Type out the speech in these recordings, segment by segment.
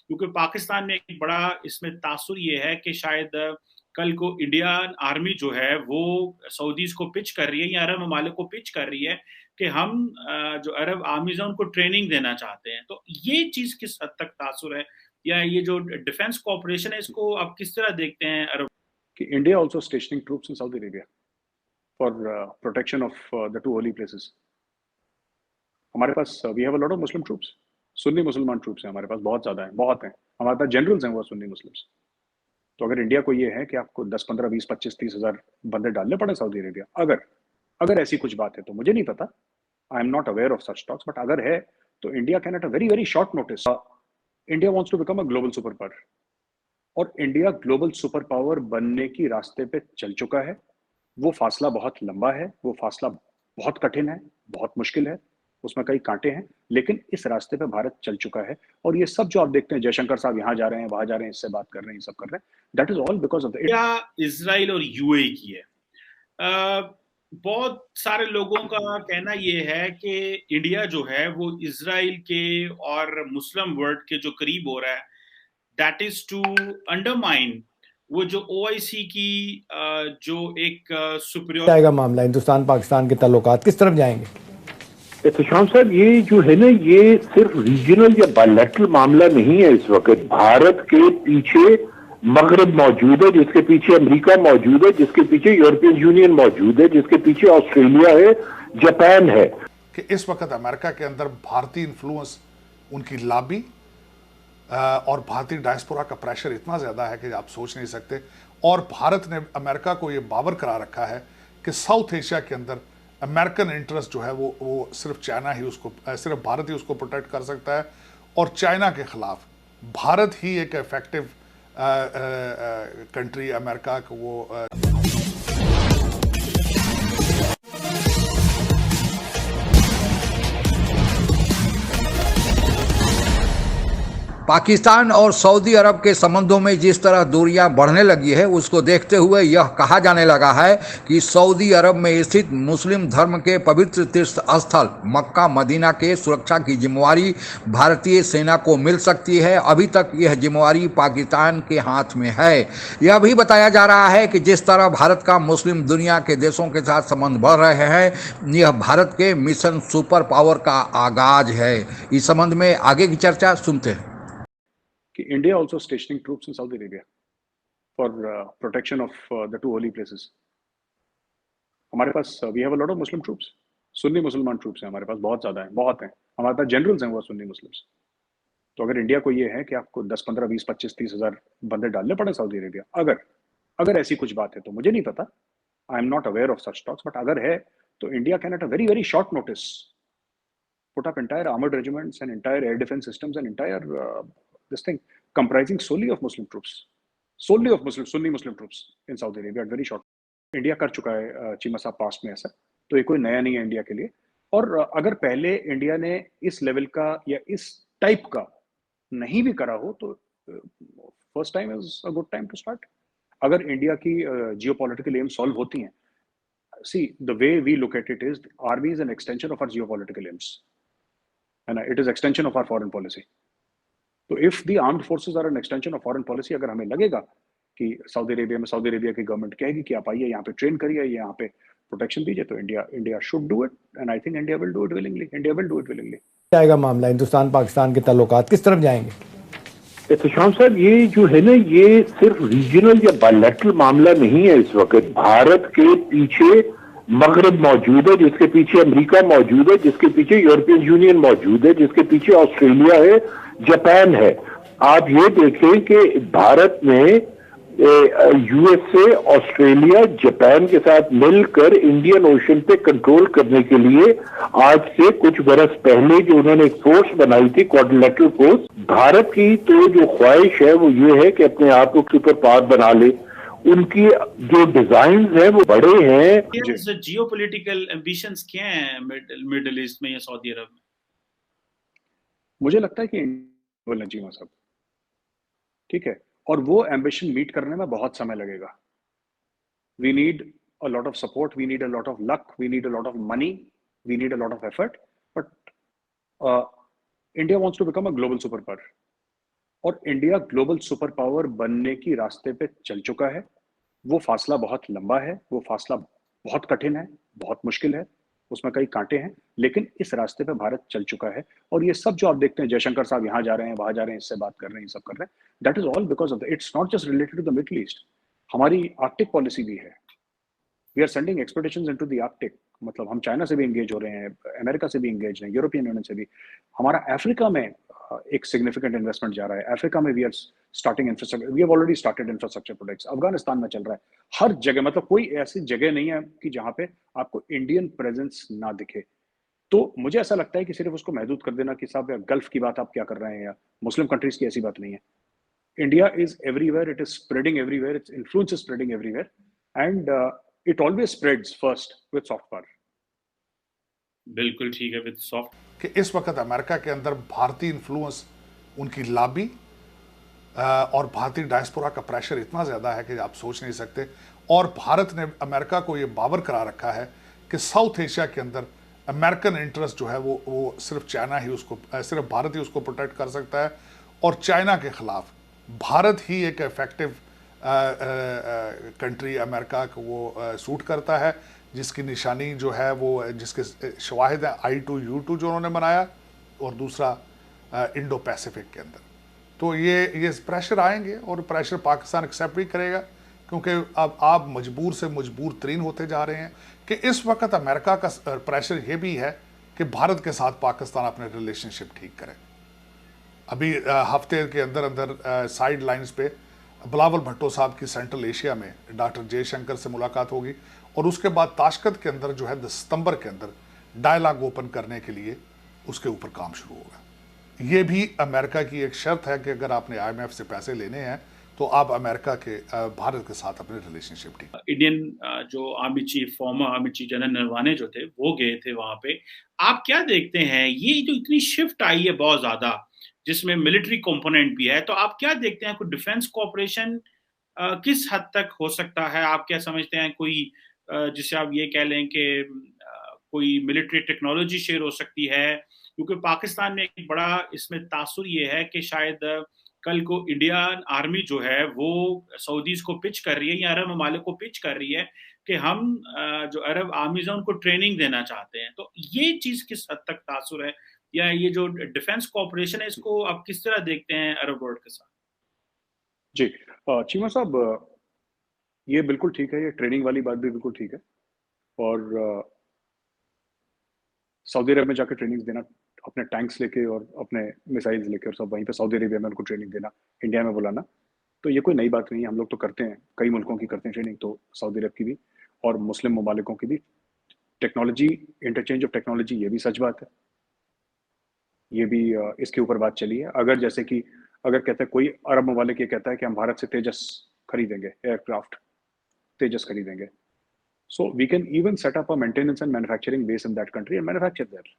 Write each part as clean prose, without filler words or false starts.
क्योंकि पाकिस्तान में एक बड़ा इसमें तासुर ये है कि शायद कल को इंडियन आर्मी जो है वो सऊदीज को पिच कर रही है या अरब ममालिक को पिच कर रही है कि हम जो अरब आर्मीज है उनको ट्रेनिंग देना चाहते हैं। तो ये चीज किस हद तक तासुर है, या ये जो डिफेंस कोऑपरेशन है इसको आप किस तरह देखते हैं अरब? कि India also stationing troops in Saudi Arabia for protection of the two holy places. हमारे पास we have a lot of Muslim troops, सुन्नी मुसलमान ट्रूप्स हैं हमारे पास, बहुत ज्यादा हैं, बहुत हैं। हमारे पास जनरल्स हैं वो सुन्नी मुस्लिम्स। तो अगर इंडिया को ये है कि आपको 10 15 20 25 30 हजार बंदे डालने पड़े सऊदी अरेबिया, अगर अगर ऐसी कुछ बात है तो मुझे नहीं पता, I am not aware of such talks, but अगर है तो India can at a very very short notice, India wants to become a global super power, और इंडिया ग्लोबल सुपर पावर बनने की रास्ते पे चल चुका है। वो फासला बहुत लंबा है, वो फासला बहुत कठिन है, बहुत मुश्किल है, उसमें कई कांटे हैं, लेकिन इस रास्ते पे भारत चल चुका है। और ये सब जो आप देखते हैं, जयशंकर साहब यहाँ जा रहे हैं, वहां जा रहे हैं, इससे बात कर रहे हैं, ये सब कर रहे हैं, that is all because of the क्या इसराइल और यूएई की है। बहुत सारे लोगों का कहना ये है कि इंडिया जो है वो इसराइल के और मुस्लिम वर्ल्ड के जो करीब हो रहा है, दैट इज टू अंडरमाइन वो जो ओआईसी की जो एक सुपीरियर जाएगा मामला हिंदुस्तान पाकिस्तान के ताल्लुकात किस तरफ जाएंगे? एहतशाम साहब, ये जो है ना, ये सिर्फ रीजनल या बायलैटरल मामला नहीं है। इस वक्त भारत के पीछे मगरब मौजूद है, जिसके पीछे अमेरिका मौजूद है, जिसके पीछे यूरोपियन यूनियन मौजूद है, जिसके पीछे ऑस्ट्रेलिया है, जापान है। कि इस वक्त अमेरिका के अंदर भारतीय इन्फ्लुएंस, उनकी लॉबी और भारतीय डायस्पोरा का प्रेशर इतना ज्यादा है कि आप सोच नहीं सकते। और भारत ने अमेरिका को यह बावर करा रखा है कि साउथ एशिया के अंदर अमेरिकन इंटरेस्ट जो है वो सिर्फ चाइना ही उसको, सिर्फ भारत ही उसको प्रोटेक्ट कर सकता है। और चाइना के खिलाफ भारत ही एक इफेक्टिव कंट्री अमेरिका को वो पाकिस्तान और सऊदी अरब के संबंधों में जिस तरह दूरियां बढ़ने लगी है, उसको देखते हुए यह कहा जाने लगा है कि सऊदी अरब में स्थित मुस्लिम धर्म के पवित्र तीर्थ स्थल मक्का मदीना के सुरक्षा की जिम्मेवारी भारतीय सेना को मिल सकती है। अभी तक यह जिम्मेवारी पाकिस्तान के हाथ में है। यह भी बताया जा रहा है कि जिस तरह भारत का मुस्लिम दुनिया के देशों के साथ संबंध बढ़ रहे हैं, यह भारत के मिशन सुपर पावर का आगाज है। इस संबंध में आगे की चर्चा सुनते हैं। कि India also stationing troops in Saudi Arabia for protection of the two holy places. हमारे पास we have a lot of Muslim troops, सुन्नी मुसलमान ट्रूप्स हैं हमारे पास, बहुत ज्यादा हैं, बहुत हैं। हमारे पास जनरल्स हैं वो सुन्नी मुस्लिम्स। तो अगर इंडिया को ये है कि आपको 10 15 20 25 30 हजार बंदे डालने पड़े सऊदी अरेबिया, अगर अगर ऐसी कुछ बात है तो मुझे नहीं पता, I am not aware of such talks, but अगर है तो India can at a very very short notice put up entire armored regiments and entire air defense systems and entire this thing comprising solely of Muslim troops, solely of Sunni Muslim troops in Saudi Arabia at very short. India कर चुका है चीमा साहब past में ऐसा, तो ये कोई नया नहीं है इंडिया के लिए। और अगर पहले इंडिया ने इस लेवल का या इस टाइप का नहीं भी करा हो तो first time is a good time to start. अगर इंडिया की जियोपॉलिटिकल एम सॉल्व होती हैं, see the way we look at it is army is an extension of our geopolitical aims and it is extension of our foreign policy. So if the armed forces are an extension of foreign policy, अगर हमें लगेगा कि Saudi Arabia में Saudi Arabia की government कहेगी कि आप आइए यहाँ पे ट्रेन करिए, यहाँ पे प्रोटेक्शन दीजिए, तो India should do it and I think India will do it willingly. India will do it willingly. जाएगा मामला हिंदुस्तान पाकिस्तान के ताल्लुकात किस तरफ जाएंगे? एहतशाम साहब, ये जो है ना, ये सिर्फ रीजनल या बायलैटरल मामला नहीं है। इस वक्त भारत के पीछे मगरब मौजूद है, जिसके पीछे अमेरिका मौजूद है, जिसके पीछे यूरोपियन यूनियन मौजूद है, जिसके पीछे ऑस्ट्रेलिया है, जापान है। आप ये देखें कि भारत ने यूएसए, ऑस्ट्रेलिया, जापान के साथ मिलकर इंडियन ओशन पे कंट्रोल करने के लिए आज से कुछ बरस पहले जो उन्होंने एक फोर्स बनाई थी, क्वाड्रिलेटरल फोर्स। भारत की तो जो ख्वाहिश है वो ये है कि अपने आप को सुपर पावर बना ले। उनकी जो डिजाइन है वो बड़े हैं। जियोपॉलिटिकल एम्बिशंस क्या हैं मिडिल ईस्ट में या सऊदी अरब में? मुझे लगता है कि चीमा साहब, ठीक है, और वो एम्बिशन मीट करने में बहुत समय लगेगा। We need a lot of support, we need a lot of luck, we need a lot of money, we need a lot of effort, but India wants to become a global super power, और India global super power बनने की रास्ते पे चल चुका है। वो फासला बहुत लंबा है, वो फासला बहुत कठिन है, बहुत मुश्किल है, उसमें कई कांटे हैं, लेकिन इस रास्ते पे भारत चल चुका है। और ये सब जो आप देखते हैं, जयशंकर साहब यहाँ जा रहे हैं, वहां जा रहे हैं, इससे बात कर रहे हैं, ये सब कर रहे हैं, that is all because of it's not just related to the Middle East. हमारी आर्कटिक पॉलिसी भी है। We are sending expeditions into the Arctic, मतलब हम चाइना से भी एंगेज हो रहे हैं, अमेरिका से भी एंगेज हैं, यूरोपियन यूनियन से भी। हमारा अफ्रीका में एक सिग्निफिकेंट इन्वेस्टमेंट जा रहा है। अफ्रीका में we are starting infrastructure, we have already started infrastructure projects. Afghanistan में चल रहा है। हर जगह, मतलब कोई ऐसी जगह नहीं है कि जहां पे आपको इंडियन प्रेजेंस ना दिखे। तो मुझे ऐसा लगता है कि सिर्फ उसको महदूद कर देना कि साहब गल्फ की बात आप क्या कर रहे हैं या मुस्लिम कंट्रीज की, ऐसी बात नहीं है। India is everywhere, it is spreading everywhere, its influence is spreading everywhere, and it always spreads first with soft power. बिल्कुल ठीक है, विद सॉफ्ट। कि इस वक्त अमेरिका के अंदर भारतीय इन्फ्लुएंस, उनकी लॉबी और भारतीय डायस्पोरा का प्रेशर इतना ज़्यादा है कि आप सोच नहीं सकते। और भारत ने अमेरिका को ये बावर करा रखा है कि साउथ एशिया के अंदर अमेरिकन इंटरेस्ट जो है वो सिर्फ चाइना ही उसको, सिर्फ भारत ही उसको प्रोटेक्ट कर सकता है। और चाइना के खिलाफ भारत ही एक इफेक्टिव कंट्री अमेरिका को वो सूट करता है, जिसकी निशानी जो है वो, जिसके शवाहिद हैं I2U2 जो उन्होंने बनाया, और दूसरा इंडो पैसिफिक के अंदर। तो ये प्रेशर आएंगे और प्रेशर पाकिस्तान एक्सेप्ट भी करेगा, क्योंकि अब आप मजबूर से मजबूर तरीन होते जा रहे हैं। कि इस वक्त अमेरिका का प्रेशर ये भी है कि भारत के साथ पाकिस्तान अपने रिलेशनशिप ठीक करे। अभी हफ्ते के अंदर अंदर साइड लाइन्स पे बिलावल भुट्टो साहब की सेंट्रल एशिया में डॉक्टर जयशंकर से मुलाकात होगी, और उसके बाद ताशकंद के अंदर जो है 10 सितंबर के अंदर डायलॉग ओपन करने के लिए उसके ऊपर काम शुरू होगा। ये भी अमेरिका की एक शर्त है कि अगर आपने IMF से पैसे लेने हैं तो आप अमेरिका के भारत के साथ अपने रिलेशनशिप ठीक। इंडियन जो army chief, farmer army chief general Naravane जो थे, वो गए थे वहां पे। आप क्या देखते हैं, ये जो इतनी शिफ्ट आई है बहुत ज्यादा, जिसमें मिलिट्री कंपोनेंट भी है, तो आप क्या देखते हैं, कोई डिफेंस कोऑपरेशन किस हद तक हो सकता है? आप क्या समझते हैं, कोई जिसे आप ये कह लें कि कोई मिलिट्री टेक्नोलॉजी शेयर हो सकती है? क्योंकि पाकिस्तान में एक बड़ा इसमें तासुर ये है कि शायद कल को इंडियन आर्मी जो है वो सऊदीज को पिच कर रही है या अरब ममालिक को पिच कर रही है कि हम जो अरब आर्मीज है उनको ट्रेनिंग देना चाहते हैं। तो ये चीज किस हद तक तासुर है, या ये जो डिफेंस कोऑपरेशन है, इसको आप किस तरह देखते हैं अरब वर्ल्ड के साथ? जी, चीमा साहब, ये बिल्कुल ठीक है, ये ट्रेनिंग वाली बात भी बिल्कुल ठीक है। और सऊदी अरब में जाकर ट्रेनिंग देना, अपने टैंक्स लेके और अपने मिसाइल्स लेके और सब वहीं पे सऊदी अरेबिया में उनको ट्रेनिंग देना, इंडिया में बुलाना, तो ये कोई नई बात नहीं है। हम लोग तो करते हैं, कई मुल्कों की करते हैं ट्रेनिंग, तो सऊदी अरब की भी और मुस्लिम ममालिकों की भी। टेक्नोलॉजी, इंटरचेंज ऑफ टेक्नोलॉजी, ये भी सच बात है, ये भी इसके ऊपर बात चली है। अगर जैसे कि अगर कहते हैं कोई अरब ममालिक ये कहता है कि हम भारत से तेजस खरीदेंगे, एयरक्राफ्ट तेजस खरीदेंगे, so we can even set up a maintenance and manufacturing base in that country and manufacture there.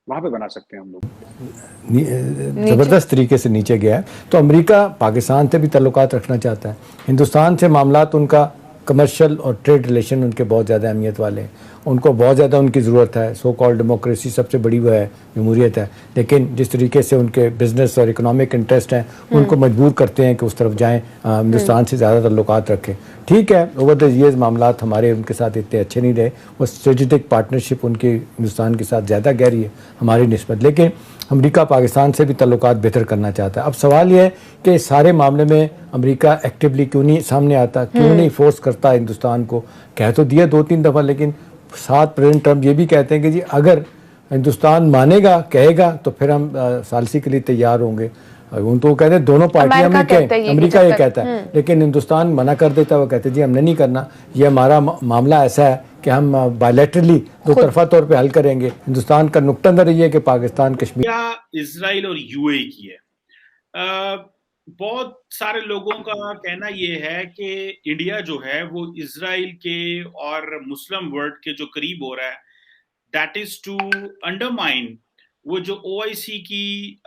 वहाँ पे बना सकते हैं हम लोग। ज़बरदस्त तरीके से नीचे गया है। तो अमेरिका पाकिस्तान से भी ताल्लुकात रखना चाहता है। हिंदुस्तान से मामलात, उनका कमर्शियल और ट्रेड रिलेशन उनके बहुत ज़्यादा अहमियत वाले हैं, उनको बहुत ज़्यादा उनकी ज़रूरत है। सो कॉल्ड डेमोक्रेसी सबसे बड़ी वो है, जमहूरियत है, लेकिन जिस तरीके से उनके बिजनेस और इकोनॉमिक इंटरेस्ट हैं उनको मजबूर करते हैं कि उस तरफ जाएं, हिंदुस्तान से ज़्यादा ताल्लुकात रखें। ठीक है, ओवर द ईयर्स मामलात हमारे उनके साथ इतने अच्छे नहीं रहे, वो स्ट्रेटेजिक पार्टनरशिप उनकी हिंदुस्तान के साथ ज़्यादा गहरी है हमारी निस्बत, लेकिन अमेरिका पाकिस्तान से भी ताल्लुकात बेहतर करना चाहता है। अब सवाल यह है कि सारे मामले में अमेरिका एक्टिवली क्यों नहीं सामने आता, क्यों नहीं फोर्स करता हिंदुस्तान को? कह तो दिया 2-3 दफ़ा, लेकिन साथ प्रेसिडेंट ट्रम्प ये भी कहते हैं कि जी अगर हिंदुस्तान मानेगा, कहेगा, तो फिर हम सालसी के लिए तैयार होंगे। उन तो कहते हैं दोनों पार्टियां में कहें, अमेरिका ये कहता है, लेकिन हिंदुस्तान मना कर देता है। वो कहते हैं जी हमने नहीं करना, ये हमारा मामला ऐसा है कि हम बायलैटरली दो तरफा तौर पे हल करेंगे। हिंदुस्तान का नुक्ता नज़र ये है कि पाकिस्तान कश्मीर क्या इजराइल और यूएई की है। बहुत सारे लोगों का कहना ये है कि इंडिया जो है वो इजराइल के और मुस्लिम वर्ल्ड के जो करीब हो रहा है, दैट इज टू अंडरमाइन वो जो ओआईसी की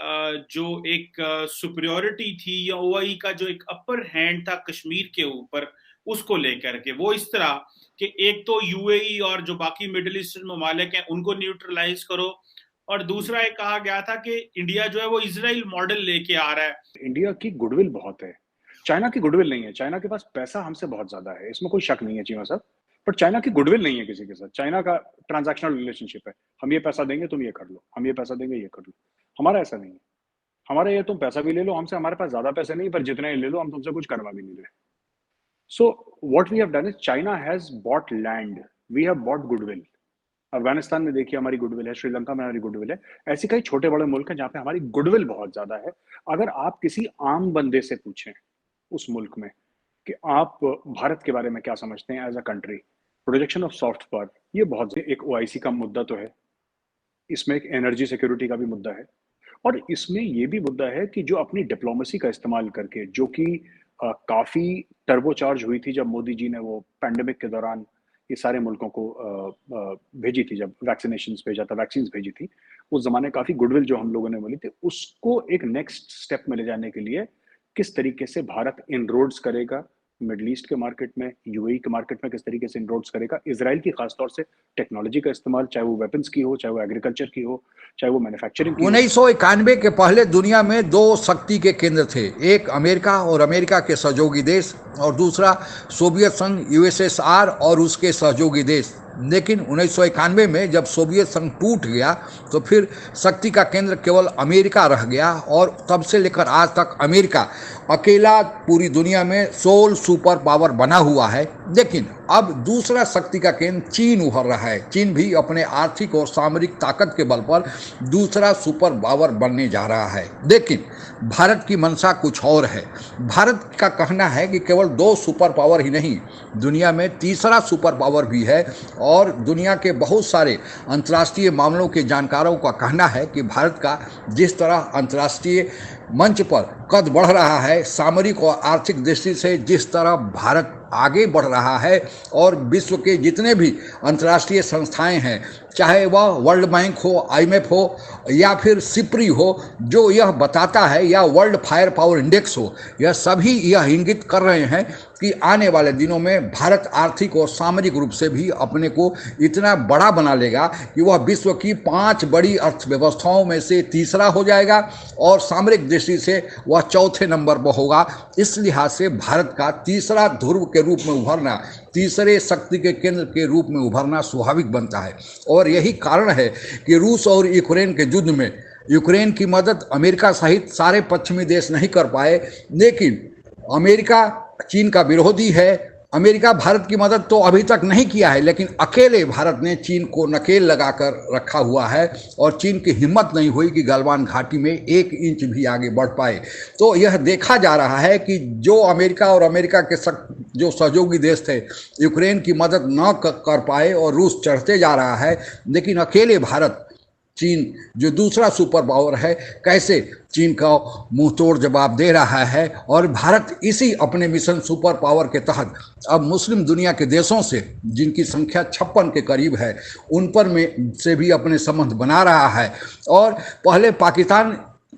जो एक सुपीरियोरिटी थी, या ओआई का जो एक अपर हैंड था कश्मीर के ऊपर, उसको लेकर के वो इस तरह कि एक तो यूएई और जो बाकी मिडिल ईस्टर्न ममालिक हैं उनको न्यूट्रलाइज करो, और दूसरा एक कहा गया था कि इंडिया जो है वो इजराइल मॉडल लेके आ रहा है। इंडिया की गुडविल बहुत है, चाइना की गुडविल नहीं है। चाइना के पास पैसा हमसे बहुत ज्यादा है, इसमें कोई शक नहीं है चीमा साहब, पर चाइना की गुडविल नहीं है किसी के साथ। चाइना का ट्रांजैक्शनल रिलेशनशिप है, हम ये पैसा देंगे तुम ये कर लो, हम ये पैसा देंगे ये कर लो। हमारा ऐसा नहीं है। हमारा ये तुम पैसा भी ले लो हमसे, हमारे पास ज्यादा पैसे नहीं, पर जितने ले लो हम तुमसे कुछ करवा भी नहीं रहे। So what we have done is China has bought land, we have bought goodwill. Afghanistan में देखिए हमारी गुडविल है, श्रीलंका में हमारी गुडविल है। ऐसे कई छोटे बड़े मुल्क हैं जहां पे हमारी गुडविल बहुत ज्यादा है। अगर आप किसी आम बंदे से पूछें उस मुल्क में कि आप भारत के बारे में क्या समझते हैं as a country, projection of soft power, ये बहुत एक ओआईसी का मुद्दा तो है, इसमें एक एनर्जी सिक्योरिटी का भी मुद्दा है, और इसमें ये भी मुद्दा है कि जो अपनी डिप्लोमेसी का इस्तेमाल करके, जो कि काफी टर्बोचार्ज हुई थी जब मोदी जी ने वो पैंडेमिक के दौरान ये सारे मुल्कों को भेजी थी, जब वैक्सीनेशन भेजा था, वैक्सीन भेजी थी, उस जमाने काफी गुडविल जो हम लोगों ने बोली थी, उसको एक नेक्स्ट स्टेप में ले जाने के लिए किस तरीके से भारत इनरोड्स करेगा मिडल ईस्ट के मार्केट में, यूएई के मार्केट में किस तरीके से इनरोड्स करेगा, इजराइल की खासतौर से टेक्नोलॉजी का इस्तेमाल, चाहे वो वेपन्स की हो, चाहे वो एग्रीकल्चर की हो, चाहे वो मैन्युफैक्चरिंग की हो। 1991 के पहले दुनिया में दो शक्ति के केंद्र थे, एक अमेरिका और अमेरिका के सहयोगी देश, और दूसरा सोवियत संघ यूएसएसआर और उसके सहयोगी देश। लेकिन 1991 में जब सोवियत संघ टूट गया तो फिर शक्ति का केंद्र केवल अमेरिका रह गया, और तब से लेकर आज तक अमेरिका अकेला पूरी दुनिया में सोल सुपर पावर बना हुआ है। लेकिन अब दूसरा शक्ति का केंद्र चीन उभर रहा है। चीन भी अपने आर्थिक और सामरिक ताकत के बल पर दूसरा सुपर पावर बनने जा रहा है। लेकिन भारत की मंशा कुछ और है। भारत का कहना है कि केवल दो सुपर पावर ही नहीं, दुनिया में तीसरा सुपर पावर भी है, और दुनिया के बहुत सारे अंतर्राष्ट्रीय मामलों के जानकारों का कहना है कि भारत का जिस तरह अंतर्राष्ट्रीय मंच पर कद बढ़ रहा है, सामरिक और आर्थिक दृष्टि से जिस तरह भारत आगे बढ़ रहा है, और विश्व के जितने भी अंतर्राष्ट्रीय संस्थाएं हैं, चाहे वह वर्ल्ड बैंक हो, आईएमएफ हो, या फिर सिप्री हो, जो यह बताता है, या वर्ल्ड फायर पावर इंडेक्स हो, यह सभी यह इंगित कर रहे हैं कि आने वाले दिनों में भारत आर्थिक और सामरिक रूप से भी अपने को इतना बड़ा बना लेगा कि वह विश्व की 5 बड़ी अर्थव्यवस्थाओं में से तीसरा हो जाएगा, और सामरिक दृष्टि से वह चौथे नंबर पर होगा। इस लिहाज से भारत का तीसरा ध्रुव के रूप में उभरना, तीसरे शक्ति के केंद्र के रूप में उभरना स्वाभाविक बनता है। और यही कारण है कि रूस और यूक्रेन के युद्ध में यूक्रेन की मदद अमेरिका सहित सारे पश्चिमी देश नहीं कर पाए, लेकिन अमेरिका चीन का विरोधी है। अमेरिका भारत की मदद तो अभी तक नहीं किया है, लेकिन अकेले भारत ने चीन को नकेल लगाकर रखा हुआ है, और चीन की हिम्मत नहीं हुई कि गलवान घाटी में 1 इंच भी आगे बढ़ पाए। तो यह देखा जा रहा है कि जो अमेरिका और अमेरिका के जो सहयोगी देश थे, यूक्रेन की मदद न कर पाए, और रूस चढ़ते जा रहा है, लेकिन अकेले भारत, चीन जो दूसरा सुपर पावर है, कैसे चीन का मुंह तोड़ जवाब दे रहा है। और भारत इसी अपने मिशन सुपर पावर के तहत अब मुस्लिम दुनिया के देशों से, जिनकी संख्या 56 के करीब है, उन पर में से भी अपने संबंध बना रहा है। और पहले पाकिस्तान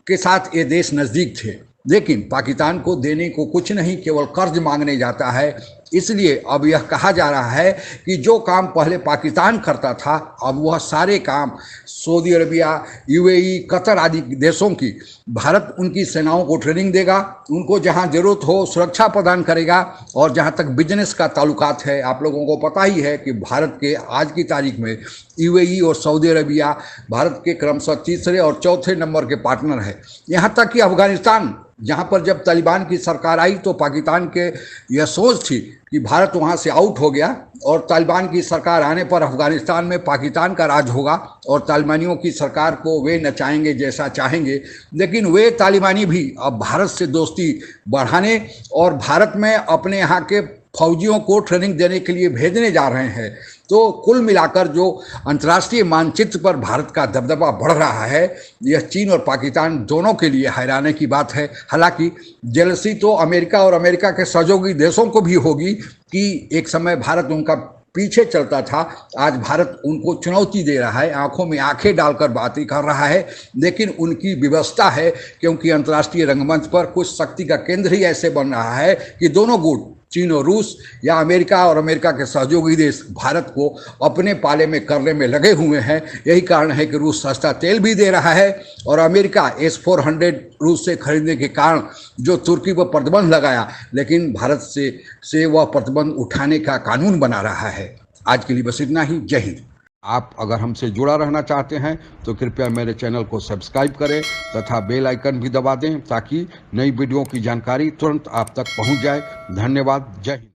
के साथ ये देश नज़दीक थे, लेकिन पाकिस्तान को देने को कुछ नहीं, केवल कर्ज मांगने जाता है। इसलिए अब यह कहा जा रहा है कि जो काम पहले पाकिस्तान करता था, अब वह सारे काम सऊदी अरबिया, यूएई, कतर आदि देशों की भारत उनकी सेनाओं को ट्रेनिंग देगा, उनको जहां जरूरत हो सुरक्षा प्रदान करेगा। और जहां तक बिजनेस का ताल्लुकात है, आप लोगों को पता ही है कि भारत के आज की तारीख में यूएई और सऊदी अरबिया भारत के क्रमशः तीसरे और चौथे नंबर के पार्टनर है। यहाँ तक कि अफगानिस्तान, जहाँ पर जब तालिबान की सरकार आई तो पाकिस्तान के यह सोच थी कि भारत वहाँ से आउट हो गया, और तालिबान की सरकार आने पर अफगानिस्तान में पाकिस्तान का राज होगा, और तालिबानियों की सरकार को वे नचाएंगे जैसा चाहेंगे। लेकिन वे तालिबानी भी अब भारत से दोस्ती बढ़ाने और भारत में अपने यहाँ के फौजियों को ट्रेनिंग देने के लिए भेजने जा रहे हैं। तो कुल मिलाकर जो अंतर्राष्ट्रीय मानचित्र पर भारत का दबदबा बढ़ रहा है, यह चीन और पाकिस्तान दोनों के लिए हैरानी की बात है। हालांकि जेलसी तो अमेरिका और अमेरिका के सहयोगी देशों को भी होगी कि एक समय भारत उनका पीछे चलता था, आज भारत उनको चुनौती दे रहा है, आंखों में आंखें डालकर बातें कर रहा है। लेकिन उनकी व्यवस्था है, क्योंकि अंतर्राष्ट्रीय रंगमंच पर कुछ शक्ति का केंद्र ही ऐसे बन रहा है कि दोनों गुट चीन और रूस या अमेरिका और अमेरिका के सहयोगी देश भारत को अपने पाले में करने में लगे हुए हैं। यही कारण है कि रूस सस्ता तेल भी दे रहा है और अमेरिका S-400 रूस से खरीदने के कारण जो तुर्की पर प्रतिबंध लगाया, लेकिन भारत से वह प्रतिबंध उठाने का कानून बना रहा है। आज के लिए बस इतना ही। जय हिंद। आप अगर हमसे जुड़ा रहना चाहते हैं तो कृपया मेरे चैनल को सब्सक्राइब करें तथा बेल आइकन भी दबा दें ताकि नई वीडियो की जानकारी तुरंत आप तक पहुंच जाए। धन्यवाद। जय हिंद।